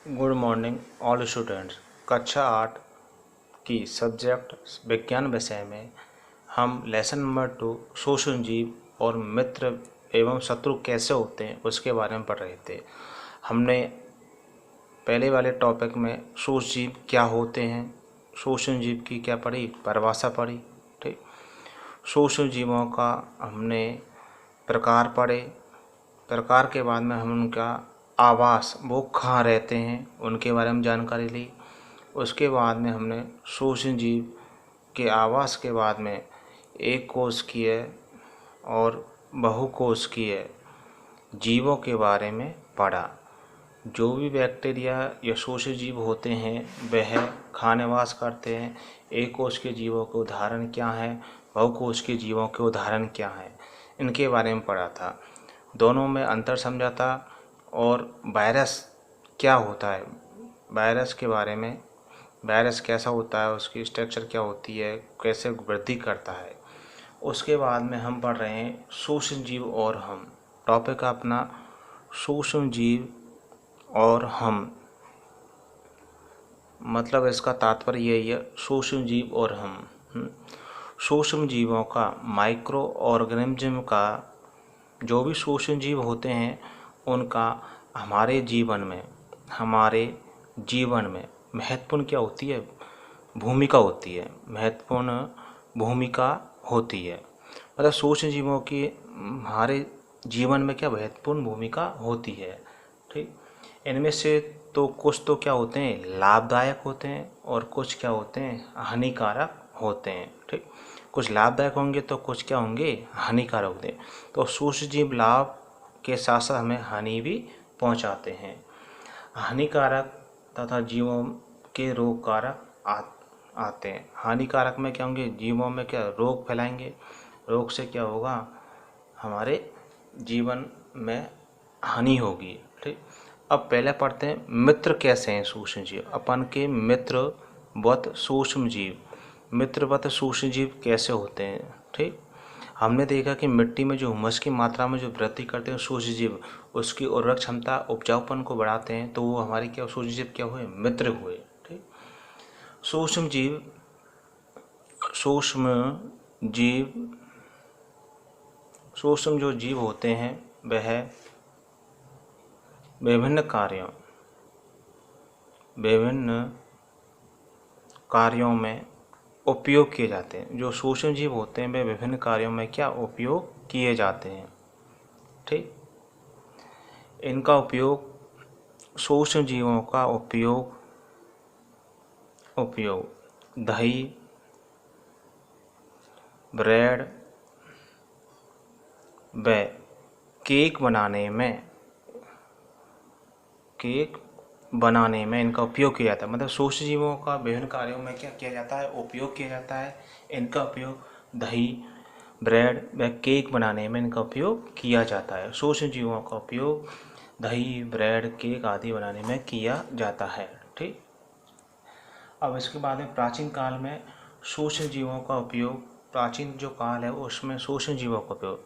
Good morning all students. कक्षा 8 की subject विज्ञान विषय में हम लेसन नंबर 2 सूक्ष्म जीव और मित्र एवं शत्रु कैसे होते हैं उसके बारे में पढ़ रहे थे। हमने पहले वाले टॉपिक में सूक्ष्म जीव क्या होते हैं, सूक्ष्म जीव की क्या पढ़ी, परिभाषा पढ़ी। ठीक, सूक्ष्म जीवों का हमने प्रकार पढ़े। प्रकार के बाद में हम उनका आवास, वो कहाँ रहते हैं, उनके बारे में जानकारी ली। उसके बाद में हमने सूक्ष्म जीव के आवास के बाद में एक कोशिकीय और बहुकोशिकीय जीवों के बारे में पढ़ा। जो भी बैक्टीरिया या सूक्ष्म जीव होते हैं वह खानेवास करते हैं। एक कोश के जीवों के उदाहरण क्या हैं, बहुकोश के जीवों के उदाहरण क्या हैं, इनके बारे में पढ़ा था। दोनों में अंतर समझा था। और वायरस क्या होता है, वायरस के बारे में, वायरस कैसा होता है, उसकी स्ट्रक्चर क्या होती है, कैसे वृद्धि करता है। उसके बाद में हम पढ़ रहे हैं सूक्ष्म जीव और हम। टॉपिक अपना सूक्ष्म जीव और हम, मतलब इसका तात्पर्य यही है, सूक्ष्म जीव और हम। सूक्ष्म जीवों का, माइक्रो ऑर्गेनिज्म का, जो भी सूक्ष्म जीव होते हैं उनका हमारे जीवन में महत्वपूर्ण क्या होती है, भूमिका होती है, महत्वपूर्ण भूमिका होती है। मतलब सूक्ष्म जीवों की हमारे जीवन में क्या महत्वपूर्ण भूमिका होती है। ठीक, इनमें से तो कुछ तो क्या होते हैं, लाभदायक होते हैं, और कुछ क्या होते हैं, हानिकारक होते हैं। ठीक, कुछ लाभदायक होंगे तो कुछ क्या होंगे, हानिकारक होते हैं। तो सूक्ष्म जीव लाभ के साथ साथ हमें हानि भी पहुंचाते हैं। हानिकारक तथा जीवों के रोग कारक आते हैं। हानिकारक में क्या होंगे, जीवों में क्या रोग फैलाएंगे, रोग से क्या होगा, हमारे जीवन में हानि होगी। ठीक, अब पहले पढ़ते हैं मित्र कैसे हैं सूक्ष्म जीव। अपन के मित्रवत सूक्ष्म जीव, मित्रवत सूक्ष्म जीव कैसे होते हैं। ठीक, हमने देखा कि मिट्टी में जो हुमस की मात्रा में जो वृद्धि करते हैं सूक्ष्म जीव, उसकी उर्वरक क्षमता, उपजाऊपन को बढ़ाते हैं। तो वो हमारे क्या सूक्ष्म जीव क्या हुए, मित्र हुए। ठीक, सूक्ष्म जीव, सूक्ष्म जीव, सूक्ष्म जो जीव होते हैं वह विभिन्न कार्यों में उपयोग किए जाते हैं। जो सूक्ष्म जीव होते हैं वे विभिन्न कार्यों में क्या उपयोग किए जाते हैं। ठीक, इनका उपयोग, सूक्ष्म जीवों का उपयोग दही, ब्रेड व केक बनाने में इनका उपयोग किया जाता है। मतलब सूक्ष्म जीवों का विभिन्न कार्यों में क्या किया जाता है, उपयोग किया जाता है। इनका उपयोग दही, ब्रेड व केक बनाने में इनका उपयोग किया जाता है। सूक्ष्म जीवों का उपयोग दही, ब्रेड, केक आदि बनाने में किया जाता है। ठीक, अब इसके बाद में प्राचीन काल में सूक्ष्म जीवों का उपयोग, प्राचीन जो काल है उसमें सूक्ष्म जीवों का उपयोग,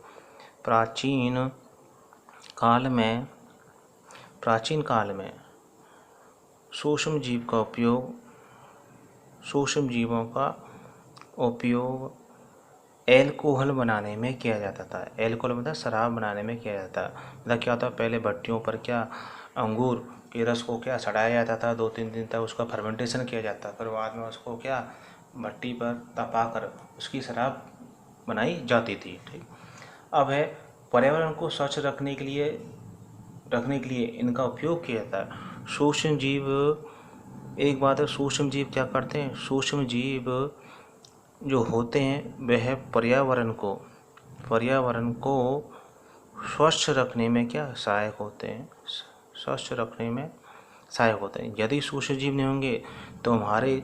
प्राचीन काल में सूक्ष्म जीवों का उपयोग एल्कोहल बनाने में किया जाता था। एल्कोहल मतलब शराब बनाने में किया जाता था। मतलब क्या होता है, पहले भट्टियों पर क्या अंगूर के रस को क्या सड़ाया जाता था, 2-3 दिन तक उसका फर्मेंटेशन किया जाता, फिर बाद में उसको क्या भट्टी पर तपाकर उसकी शराब बनाई जाती थी। ठीक, अब है पर्यावरण को स्वच्छ रखने के लिए इनका उपयोग किया जाता है। सूक्ष्म जीव, एक बात है, सूक्ष्म जीव क्या करते हैं, सूक्ष्म जीव जो होते हैं वह पर्यावरण को स्वच्छ रखने में क्या सहायक होते हैं, स्वच्छ रखने में सहायक होते हैं। यदि सूक्ष्म जीव नहीं होंगे तो हमारे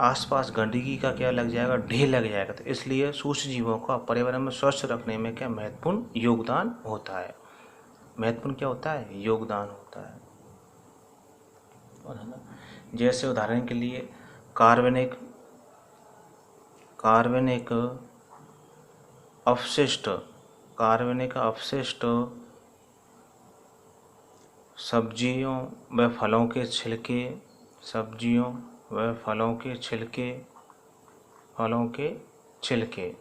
आसपास गंदगी का क्या लग जाएगा, ढेर लग जाएगा। तो इसलिए सूक्ष्म जीवों का पर्यावरण में स्वच्छ रखने में क्या महत्वपूर्ण योगदान होता है, महत्वपूर्ण क्या होता है, योगदान होता है। और है ना, जैसे उदाहरण के लिए कार्बनिक अपशिष्ट सब्जियों व फलों के छिलके, सब्जियों व फलों के छिलके, फलों के छिलके,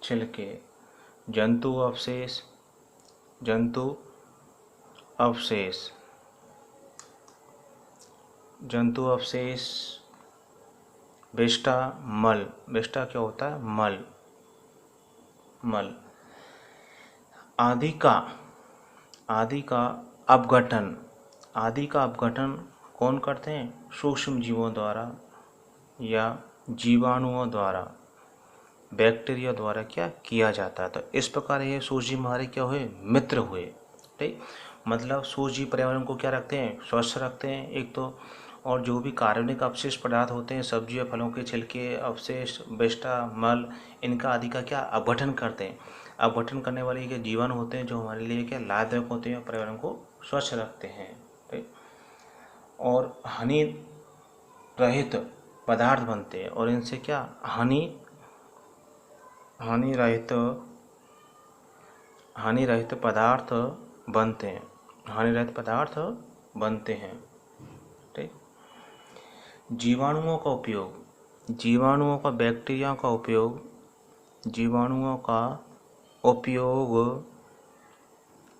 छिलके, जंतु अवशेष, जंतु अवशेष, जंतु अवशेष, विष्ठा, मल, विष्ठा क्या होता है? मल, मल, आदि का, आदि का अपघटन, आदि का अपघटन कौन करते हैं? सूक्ष्म जीवों द्वारा या जीवाणुओं द्वारा, बैक्टीरिया द्वारा क्या किया जाता है। तो इस प्रकार ये सूक्ष्म हमारे क्या हुए? मित्र हुए। ठीक, मतलब सूक्ष्म पर्यावरण को क्या रखते हैं? स्वस्थ रखते हैं एक तो, और जो भी कार्बनिक अवशिष्ट पदार्थ होते हैं, सब्जियों फलों के छिलके, अवशेष, विष्ठा, मल, इनका आदि का क्या अपघटन करते हैं। अपघटन करने वाले के जीवन होते हैं जो हमारे लिए क्या लाभदायक होते हैं, पर्यावरण को स्वच्छ रखते हैं। ठीक, और हानि रहित पदार्थ बनते हैं, और इनसे क्या हानि रहित पदार्थ बनते हैं, हानि रहित पदार्थ बनते हैं। ठीक, जीवाणुओं का उपयोग, जीवाणुओं का, बैक्टीरिया का उपयोग, जीवाणुओं का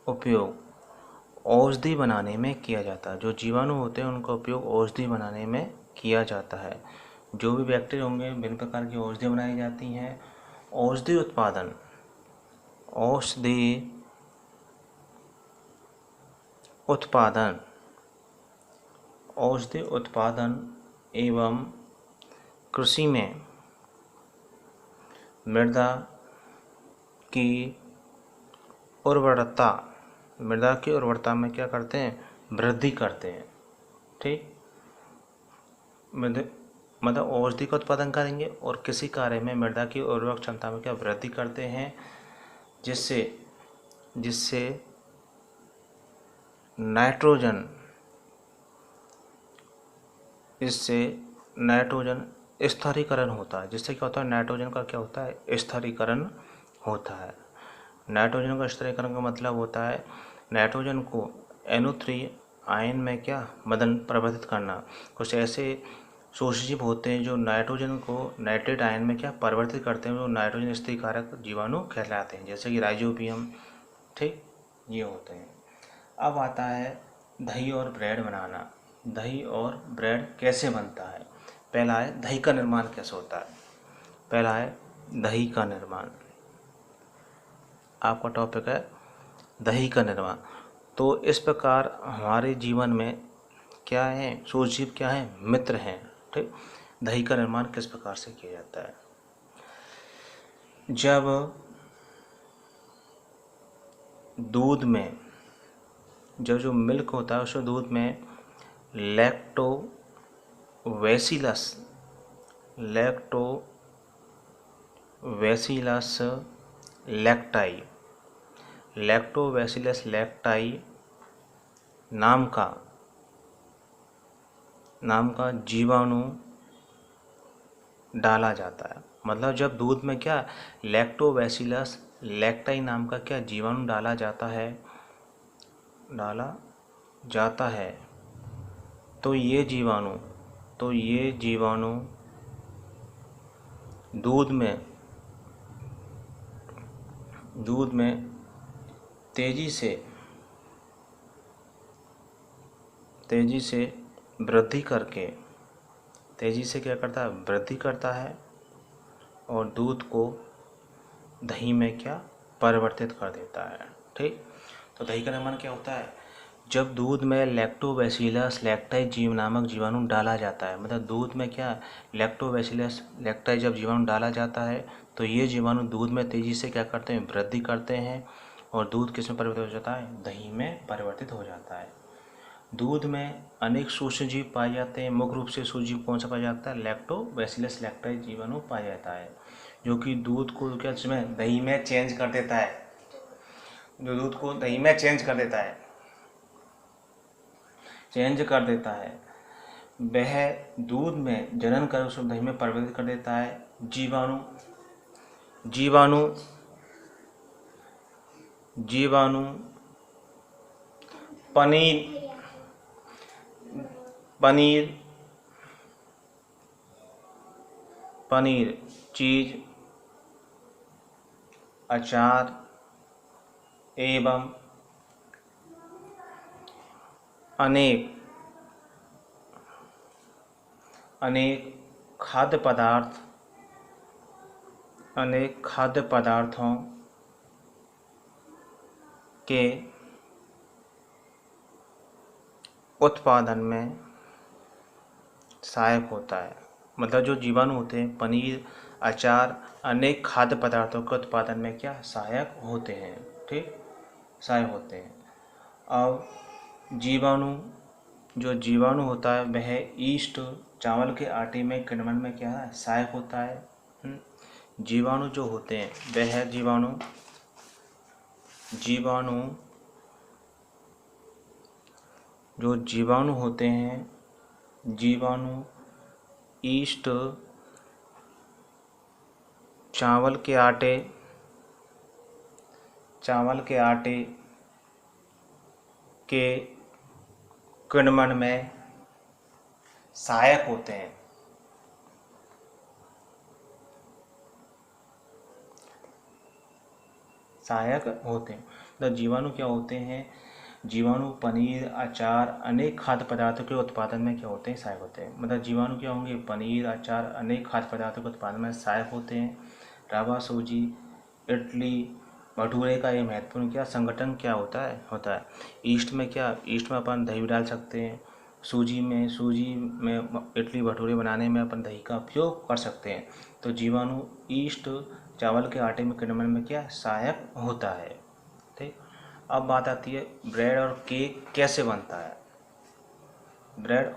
उपयोग औषधि बनाने में किया जाता है। जो जीवाणु होते हैं उनका उपयोग औषधि बनाने में किया जाता है। जो भी बैक्टीरिया होंगे विभिन्न प्रकार की औषधि बनाई जाती हैं। औषधि उत्पादन, औषधि उत्पादन, औषधि उत्पादन एवं कृषि में मृदा की उर्वरता, मृदा की उर्वरता में क्या करते हैं? वृद्धि करते हैं। ठीक, मतलब औषधि का उत्पादन करेंगे और किसी कार्य में मृदा की उर्वरक क्षमता में क्या वृद्धि करते हैं, जिससे जिससे नाइट्रोजन, इससे नाइट्रोजन स्थिरीकरण होता है। जिससे क्या होता है? नाइट्रोजन का क्या होता है? स्थिरीकरण होता है। नाइट्रोजन का स्थिरीकरण का मतलब होता है नाइट्रोजन को NO3 आयन में क्या परिवर्तित करना। कुछ ऐसे सूक्ष्मजीव होते हैं जो नाइट्रोजन को नाइट्रेट आयन में क्या परिवर्तित करते हैं, जो नाइट्रोजन स्थिरीकारक जीवाणु कहलाते हैं, जैसे कि राइजोबियम। ठीक, ये होते हैं। अब आता है दही और ब्रेड बनाना। दही और ब्रेड कैसे बनता है? पहला है दही का निर्माण कैसे होता है। पहला है दही का निर्माण, आपका टॉपिक है दही का निर्माण। तो इस प्रकार हमारे जीवन में क्या है? सूक्ष्मजीव क्या है? मित्र हैं। ठीक, दही का निर्माण किस प्रकार से किया जाता है? जब दूध में, जब जो मिल्क होता है उस दूध में लैक्टोबैसिलस लैक्टाई, लैक्टोबैसिलस लैक्टाई नाम का जीवाणु डाला जाता है। मतलब जब दूध में क्या लैक्टोबैसिलस लैक्टाई नाम का क्या जीवाणु डाला जाता है, तो ये जीवाणु दूध में तेजी से वृद्धि करके, तेजी से क्या करता है? वृद्धि करता है, और दूध को दही में क्या परिवर्तित कर देता है। ठीक, तो दही का निर्माण क्या होता है? जब दूध में लैक्टोबैसिलस लैक्टाई जीव नामक जीवाणु डाला जाता है, मतलब दूध में क्या लैक्टोबैसिलस लैक्टाई जब जीवाणु डाला जाता है, तो ये जीवाणु दूध में तेजी से क्या करते हैं? वृद्धि करते हैं, और दूध किस में परिवर्तित हो जाता है? दही में परिवर्तित हो जाता है। दूध में अनेक सूक्ष्मजीव पाए जाते हैं। मुख्य रूप से सूक्ष्मजीव कौन सा पाया जाता है? लैक्टोबैसिलस लैक्टाई जीवाणु पाया जाता है, जो कि दूध को क्या इसमें दही में चेंज कर देता है, जो दूध को दही में चेंज कर देता है, वह दूध में जनन कर उसको दही में परिवर्तित कर देता है। जीवाणु पनीर पनीर पनीर चीज, अचार एवं अनेक खाद्य पदार्थों के उत्पादन में सहायक होता है। मतलब जो जीवाणु होते हैं पनीर, अचार, अनेक खाद्य पदार्थों के उत्पादन में क्या सहायक होते हैं। ठीक, सहायक होते हैं। अब जो जीवाणु होता है वह ईस्ट, चावल के आटे में किण्वन में क्या है सहायक होता है। जीवाणु जो होते हैं वह जीवाणु होते हैं, जीवाणु ईस्ट, चावल के आटे के किण्वन में सहायक होते हैं। तो जीवाणु क्या होते हैं? जीवाणु पनीर, अचार, अनेक खाद्य पदार्थों के उत्पादन में क्या होते हैं सहायक होते हैं। मतलब जीवाणु क्या होंगे? पनीर, अचार, अनेक खाद्य पदार्थों के उत्पादन में सहायक होते हैं। रवा, सूजी, इडली, भटूरे का ये महत्वपूर्ण क्या संगठन क्या होता है। ईस्ट में अपन दही भी डाल सकते हैं। सूजी में इडली भटूरे बनाने में अपन दही का उपयोग कर सकते हैं। तो जीवाणु ईस्ट, चावल के आटे में किण्वन में क्या सहायक होता है। ठीक, अब बात आती है ब्रेड और केक कैसे बनता है। ब्रेड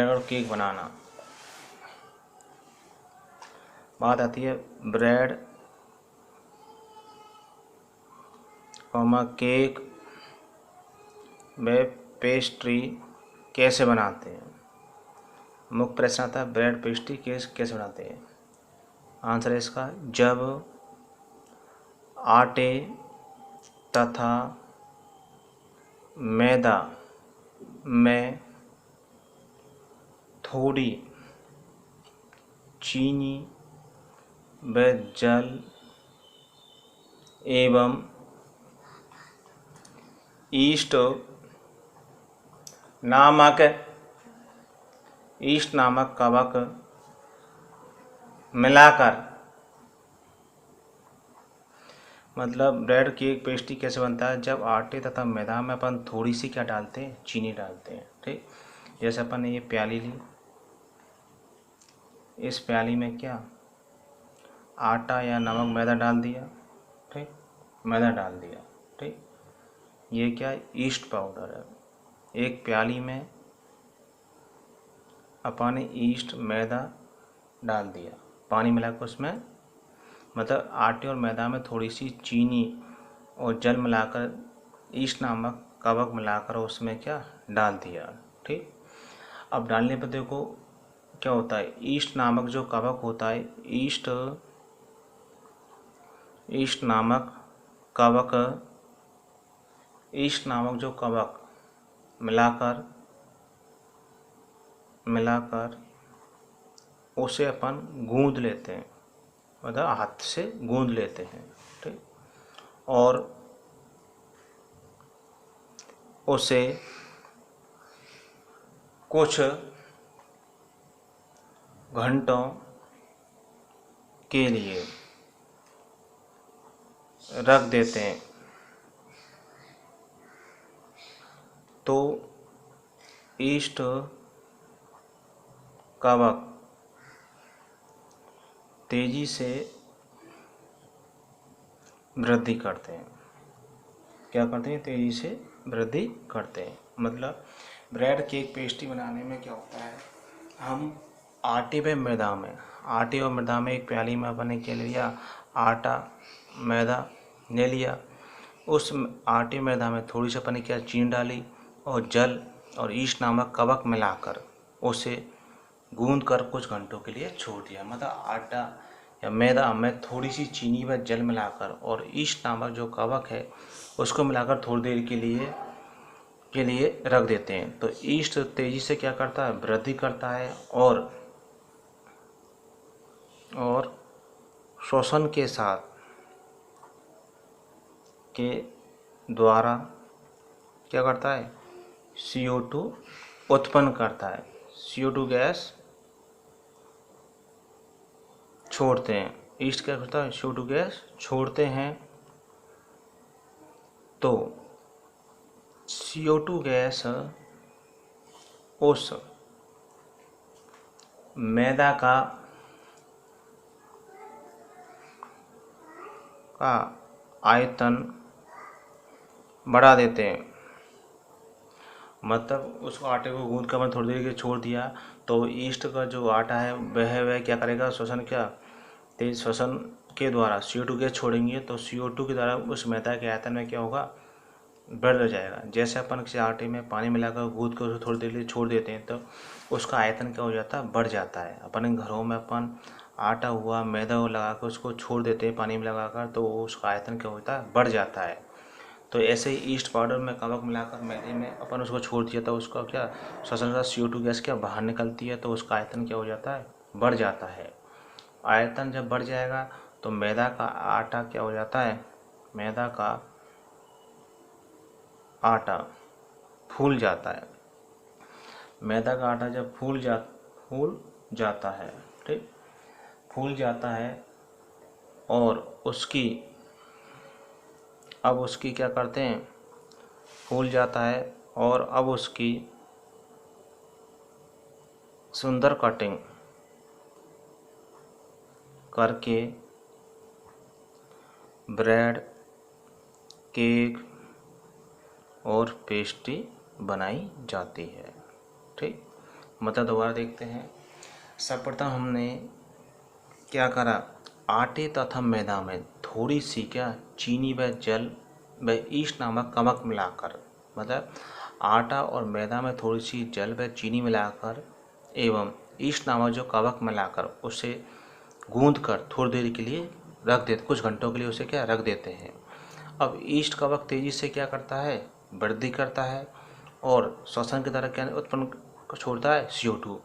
और केक बनाना। बात आती है ब्रेड केक व पेस्ट्री कैसे बनाते हैं। मुख्य प्रश्न आता है ब्रेड पेस्ट्री कैसे बनाते हैं। आंसर है इसका, जब आटे तथा मैदा में थोड़ी चीनी व जल एवं ईस्ट नामक कवक मिलाकर, मतलब ब्रेड केक पेस्ट्री कैसे बनता है जब आटे तथा मैदा में अपन थोड़ी सी क्या डालते हैं, चीनी डालते हैं। ठीक, जैसे अपन ने ये प्याली ली, इस प्याली में क्या आटा या नमक मैदा डाल दिया। ठीक, मैदा डाल दिया। ठीक, ये क्या ईस्ट पाउडर है। एक प्याली में अपन ने ईस्ट मैदा डाल दिया, पानी मिलाकर उसमें, मतलब आटे और मैदा में थोड़ी सी चीनी और जल मिलाकर ईस्ट नामक कवक मिलाकर उसमें क्या डाल दिया। ठीक, अब डालने पर देखो क्या होता है, ईस्ट नामक जो कवक होता है, ईस्ट नामक जो कवक मिलाकर उसे अपन गूंद लेते हैं, मतलब हाथ से गूंद लेते हैं। ठीक, और उसे कुछ घंटों के लिए रख देते हैं। तो ईस्ट कवक तेजी से वृद्धि करते हैं। क्या करते हैं? तेजी से वृद्धि करते हैं। मतलब ब्रेड केक पेस्ट्री बनाने में क्या होता है, हम आटे और मैदा में एक प्याली में अपन ने क्या ले लिया, आटा मैदा ले लिया। उस आटे मैदा में थोड़ी सी अपन ने क्या चीनी डाली और जल और ईस्ट नामक कवक मिलाकर उसे गूंद कर कुछ घंटों के लिए छोड़ दिया। मतलब आटा या मैदा में थोड़ी सी चीनी व जल मिलाकर और ईस्ट नामक जो कवक है उसको मिलाकर थोड़ी देर के लिए रख देते हैं। तो ईस्ट तेजी से क्या करता है, वृद्धि करता है और श्वसन के साथ के द्वारा क्या करता है, CO2 उत्पन्न करता है। CO2 गैस छोड़ते हैं, ईस्ट क्या करता है, CO2 गैस छोड़ते हैं। तो CO2 गैस उस मैदा का आयतन बढ़ा देते हैं। मतलब उसको आटे को गूंद कर मैंने थोड़ी देर के लिए छोड़ दिया तो ईस्ट का जो आटा है वह क्या करेगा, तेज श्वसन के द्वारा CO2 गैस छोड़ेंगे तो CO2 के द्वारा उस मैदा के आयतन में क्या होगा, बढ़ जाएगा। जैसे अपन किसी आटे में पानी मिलाकर गूंद कर उसको थोड़ी देर के लिए छोड़ देते हैं तो उसका आयतन क्या हो जाता है, बढ़ जाता है। अपने घरों में अपन आटा हुआ मैदा लगा कर उसको छोड़ देते हैं पानी में लगाकर तो उसका आयतन क्या होता है, बढ़ जाता है। तो ऐसे ही ईस्ट पाउडर में कवक मिलाकर मैदे में अपन उसको छोड़ दिया तो उसका क्या श्वसन का CO2 गैस क्या बाहर निकलती है तो उसका आयतन क्या हो जाता है, बढ़ जाता है। आयतन जब बढ़ जाएगा तो मैदा का आटा क्या हो जाता है, मैदा का आटा फूल जाता है। मैदा का आटा जब फूल जाता है, ठीक, फूल जाता है और उसकी क्या करते हैं, फूल जाता है और अब उसकी सुंदर कटिंग करके ब्रेड, केक और पेस्ट्री बनाई जाती है। ठीक, मतलब दोबारा देखते हैं। सर्वप्रथम हमने क्या करा, आटे तथा मैदा में थोड़ी सी क्या चीनी व जल व ईस्ट नामक कवक मिलाकर, मतलब आटा और मैदा में थोड़ी सी जल व चीनी मिलाकर एवं ईस्ट नामक जो कवक मिलाकर उसे गूंद कर थोड़ी देर के लिए रख देते, कुछ घंटों के लिए उसे क्या रख देते हैं। अब ईस्ट कवक तेजी से क्या करता है, वृद्धि करता है और श्वसन की तरह क्या उत्पन्न छोड़ता है, CO2।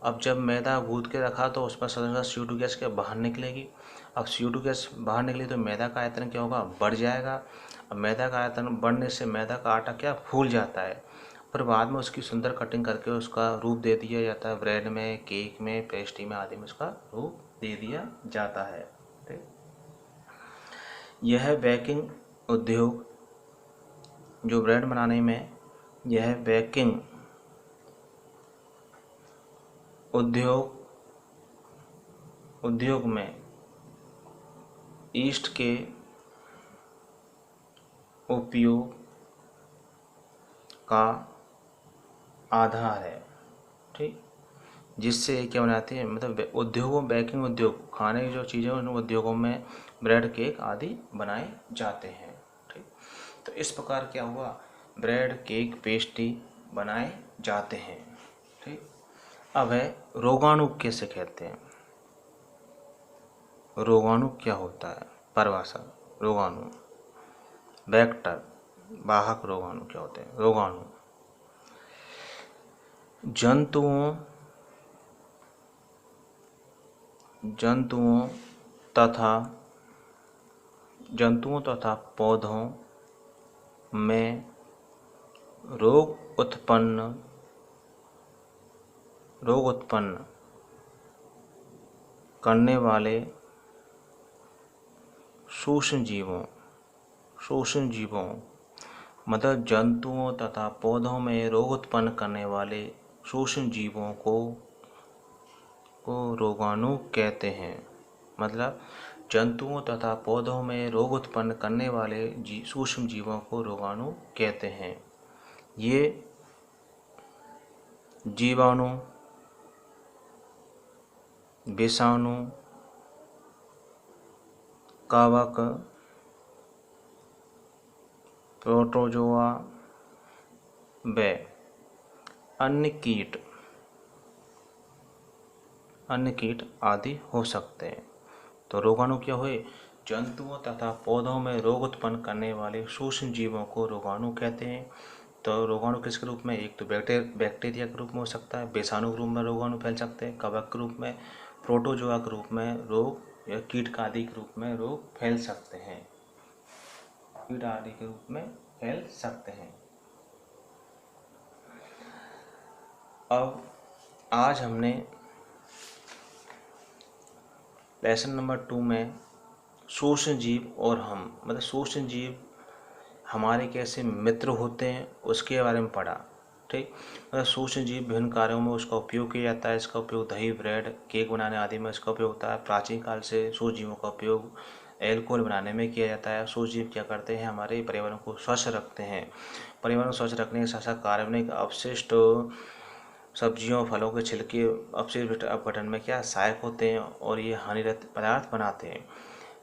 अब जब मैदा गूंद के रखा तो उसमें श्वसन का CO2 गैस क्या बाहर निकलेगी। अब CO2 गैस बाहर निकली तो मैदा का आयतन क्या होगा, बढ़ जाएगा। अब मैदा का आयतन बढ़ने से मैदा का आटा क्या फूल जाता है, फिर बाद में उसकी सुंदर कटिंग करके उसका रूप दे दिया जाता है। ब्रेड में, केक में, पेस्ट्री में आदि में उसका रूप दे दिया जाता है। ठीक, यह बेकिंग उद्योग जो ब्रेड बनाने में, यह बेकिंग उद्योग में ईस्ट के उपयोग का आधार है। ठीक, जिससे क्या बनाते हैं, मतलब उद्योगों, बेकिंग उद्योग, खाने की जो चीज़ें उन उद्योगों में ब्रेड, केक आदि बनाए जाते हैं। ठीक, तो इस प्रकार क्या हुआ, ब्रेड, केक, पेस्ट्री बनाए जाते हैं। ठीक, अब है रोगाणु कैसे कहते हैं। रोगाणु क्या होता है, परिभाषा, रोगाणु, वेक्टर, वाहक रोगाणु क्या होते हैं। रोगाणु जंतुओं तथा पौधों में रोग उत्पन्न करने वाले सूक्ष्म जीवों, मतलब जंतुओं तथा पौधों में रोग उत्पन्न करने वाले सूक्ष्म जीवों को रोगाणु कहते हैं। मतलब जंतुओं तथा पौधों में रोग उत्पन्न करने वाले सूक्ष्म जीवों को रोगाणु कहते हैं। ये जीवाणु, विषाणु, कवक, प्रोटोजोआ व अन्य कीट आदि हो सकते हैं। तो रोगाणु क्या हुए? जंतुओं तथा पौधों में रोग उत्पन्न करने वाले सूक्ष्म जीवों को रोगाणु कहते हैं। तो रोगाणु किसके रूप में? एक तो बैक्टीरिया के रूप में हो सकता है, विषाणु के रूप में रोगाणु फैल सकते हैं, कवक के रूप में, प्रोटोजोआ के रूप में रोग या कीट आदि के रूप में रोग फैल सकते हैं, कीट आदि के रूप में फैल सकते हैं। अब आज हमने लेसन नंबर 2 में सूक्ष्म जीव और हम, मतलब सूक्ष्म जीव हमारे कैसे मित्र होते हैं उसके बारे में पढ़ा। ठीक, मतलब सूक्ष्म जीव विभिन्न कार्यों में उसका उपयोग किया जाता है। इसका उपयोग दही, ब्रेड, केक बनाने आदि में इसका उपयोग होता है। प्राचीन काल से सूक्ष्म जीवों का उपयोग एल्कोहल बनाने में किया जाता है। सूक्ष्म जीव क्या करते हैं? हमारे पर्यावरण को स्वच्छ रखते हैं। पर्यावरण स्वच्छ रखने के साथ साथ कार्बनिक अपशिष्ट, सब्जियों फलों के छिलके अपशिष्ट अपघटन में क्या सहायक होते हैं और ये हानिरहित पदार्थ बनाते हैं।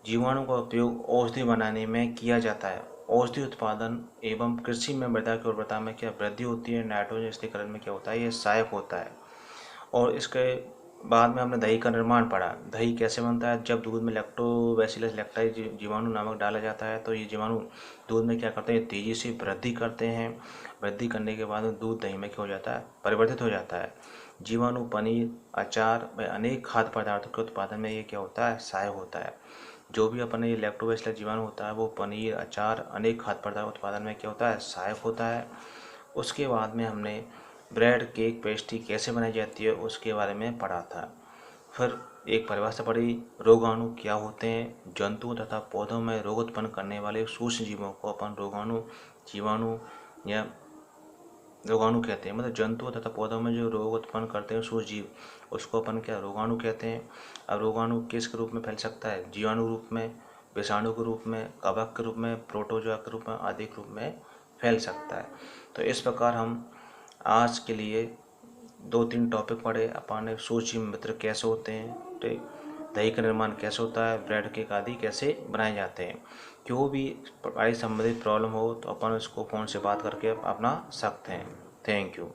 जीवाणु का उपयोग औषधि बनाने में किया जाता है। औषधि उत्पादन एवं कृषि में मृदा की उर्वरता में क्या वृद्धि होती है, नाइट्रोजन स्थिरीकरण में क्या होता है, ये सहायक होता है। और इसके बाद में हमने दही का निर्माण पढ़ा। दही कैसे बनता है? जब दूध में लैक्टोबैसिलस लैक्टाइज जीवाणु नामक डाला जाता है तो ये जीवाणु दूध में क्या करते हैं? तेजी से वृद्धि करते हैं। वृद्धि करने के बाद दूध दही में क्या हो जाता है? परिवर्तित हो जाता है। जीवाणु पनीर, अचार व अनेक खाद्य पदार्थों के उत्पादन में ये क्या होता है? सहायक होता है। जो भी अपने ये लैक्टोबैसिलस जीवाणु होता है वो पनीर, अचार, अनेक खाद्य पदार्थ उत्पादन में क्या होता है? सहायक होता है। उसके बाद में हमने ब्रेड, केक, पेस्ट्री कैसे बनाई जाती है उसके बारे में पढ़ा था। फिर एक परिभाषा पढ़ी, रोगाणु क्या होते हैं। जंतुओं तथा पौधों में रोग उत्पन्न करने वाले सूक्ष्म जीवों को अपन रोगाणु, जीवाणु या रोगाणु कहते हैं। मतलब जंतुओं तथा पौधों में जो रोग उत्पन्न करते हैं सूक्ष्म जीव, उसको अपन क्या? रोगाणु कहते हैं। अब रोगाणु किस रूप में फैल सकता है? जीवाणु रूप में, विषाणु के रूप में, कवक के रूप में, प्रोटोजोआ के रूप में आदि के रूप में फैल सकता है। तो इस प्रकार हम आज के लिए 2-3 टॉपिक पढ़े। अपन ने सूक्ष्म मित्र कैसे होते हैं, ठीक, दही का निर्माण कैसे होता है, ब्रेड केक आदि कैसे बनाए जाते हैं। जो भी पढ़ाई संबंधित प्रॉब्लम हो तो अपन उसको फ़ोन से बात करके अपना सकते हैं। Thank you.